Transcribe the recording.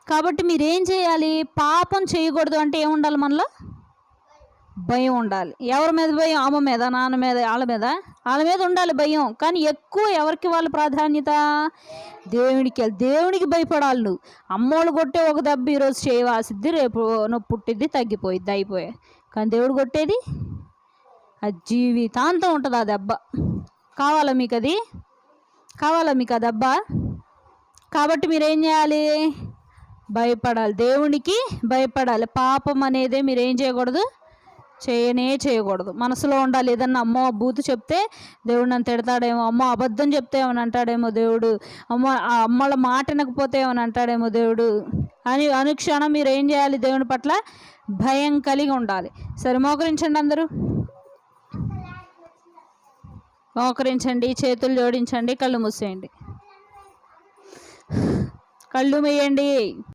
కాబట్టి మీరేం చేయాలి? పాపం చేయకూడదు అంటే ఏముండాలి మనలో? భయం ఉండాలి. ఎవరి మీద భయం? అమ్మ మీద, నాన్న మీద, వాళ్ళ మీద ఉండాలి భయం. కానీ ఎక్కువ ఎవరికి వాళ్ళ ప్రాధాన్యత? దేవునికి భయపడాలి నువ్వు. అమ్మోళ్ళు కొట్టే ఒక దెబ్బ ఈరోజు చేయవాల్సిద్ది, రేపు నొప్పి పుట్టిద్ది, తగ్గిపోయిద్ది, అయిపోయాయి. కానీ దేవుడు కొట్టేది అది జీవితాంతం ఉంటుంది. ఆ దెబ్బ కావాలా మీకు? అది కావాలా మీకు ఆ దెబ్బ? కాబట్టి మీరేం చేయాలి? భయపడాలి, దేవునికి భయపడాలి. పాపం అనేది మీరేం చేయకూడదు? చేయకూడదు. మనసులో ఉండాలి. ఏదన్నా అమ్మో బూతు చెప్తే దేవుడు నన్ను తిడతాడేమో, అమ్మో అబద్ధం చెప్తే ఏమని అంటాడేమో దేవుడు, అమ్మో ఆ అమ్మల మాట వినకపోతే ఏమని అంటాడేమో దేవుడు అని అనుక్షణం మీరు ఏం చేయాలి? దేవుని పట్ల భయం కలిగి ఉండాలి. సరే, మోకరించండి అందరూ. మోకరించండి, చేతులు జోడించండి, కళ్ళు మూసేయండి, కళ్ళు మూయండి.